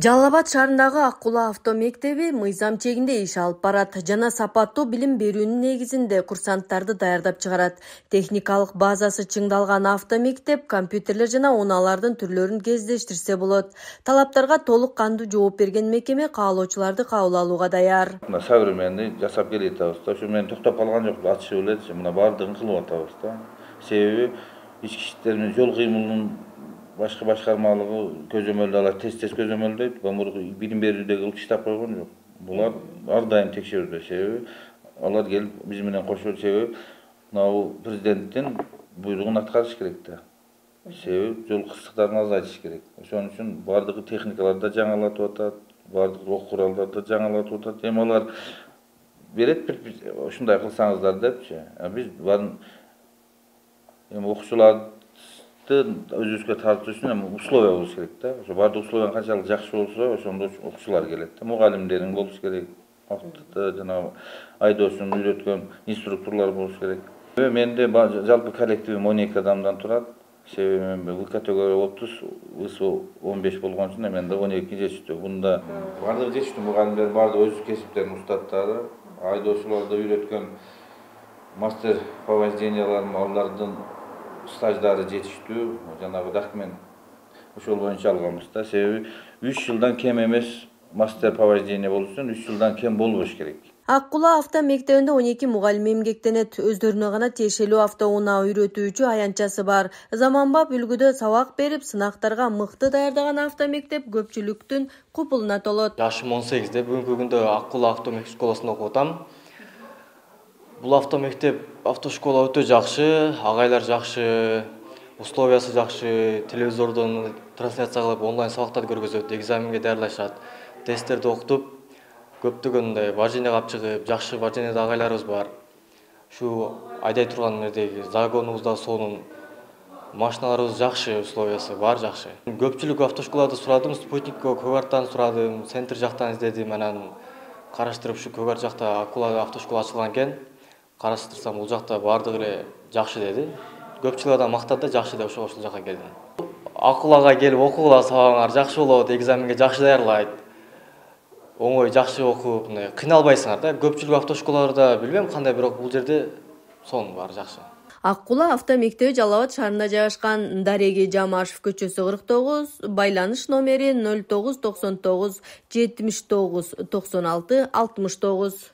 Жалал Абад шаарындагы Ак Кула авто мектеби мыйзам чегинде иш алып барат жана сапаттуу билим берүүнүн негизинде курсанттарды даярдап чыгарат. Техникалык базасы чыңдалган авто мектеп компьютерлер жана унаалардын түрлөрүн кездештирсе болот. Талаптарга толук кандуу жооп берген мекеме каалоочуларды кабыл алууга даяр. Современный жасап келатабыз да. Ушу мен токтоп калган жок, ачышып эле, мына баардыгын кылып атабыз да. Себеби ички иштер менен жол кыймылынын башка башкармалыгы көзөмөлдө алат, тез көзөмөлдөйт. Мурунку билим берүүдөгү кылып иштеп койгон жок. Булар ар дайым текшерүүдө. Себеби алар келип биз менен кошулуп, себеби мына президенттин буйругун аткарыш керек да. Себеби жол кырсыктарын азайтыш керек. Ошон үчүн баардыгы техникалар да жаңалатып атат, баардык ок куралдар да жаңалатып атат. Эми алар берет бир ушундай кылсаңыздар депчи. Биз барын эми окуучуларды өзүбүзгө тартуу үчүн условия болуш керек да. Ошо баардык условия канчалык жакшы болсо, ошондо окуучулар келет да. Мугалимдерин болуш керек. Вакытта жанагы айдоочуну үйрөткөн инструкторлор болуш керек. Менде жалпы коллективим 12 адамдан турат. Себеби мен В категория 30, ВСО 15 болгон үчүн менде 12 жетиштүү. Бунда баардык жетиштүү мугалимдер, баардык өз кесиптеринин устаттары, айдоочуларды үйрөткөн мастер по вождениялар, алардын стаждары жетиштүү, жанагы документ ошол боюнча алганбыз да. Себеби 3 жылдан кем эмес мастер по вождению болуш үчүн 3 жылдан кем болбош керек. Ак Кула авто мектебинде 12 мугалим эмгектенет. Өздөрүнө гана тиешелүү автоунаа үйрөтүүчү аянтчасы бар. Заманбап үлгүдө сабак берип, сынактарга мыкты даярдаган авто мектеп көпчүлүктүн купулуна толот. Жашым 18-де, бүгүнкү күндө Ак Кула автомектеп школасында окуп атам. Бул автомектеп автошкола өтө жакшы, агайлар жакшы, условиясы жакшы, телевизордон трансляция кылып онлайн сабактарды көргөзөт, экзаменге даярдашат, тесттерди окутуп, көптөгөн вождение кылып чыгып, жакшы вождениеде агайларыбыз бар. Ушу айдай турган жердеги загонубузда сонун машиналарыбыз жакшы, условиясы бар жакшы. Көпчүлүк автошколада сурадым, спутникко, Көгартан сурадым, центр жактан издедим, анан караштырып ушу Көгарт жакта Ак Кула автошкола ачылган экен. Караштырсам бул жакта баардыгы эле жакшы деди. Көпчүлүк адам мактады да, жакшы деп ошол жакка келдим. Ак Кулага келип окугула, сабагыңар жакшы болот, экзаменге жакшы даярдайлайт. Оңой жакшы окуп, кыйналбайсыңар да. Көпчүлүк автошколаларда билбейм кандай, бирок бул жерде сонун бар жакшы. Ак Кула авто мектеби Жалал Абад шаарында жайгашкан. Дареги Жамашев көчөсү 49, байланыш номери 0999 79 96 69.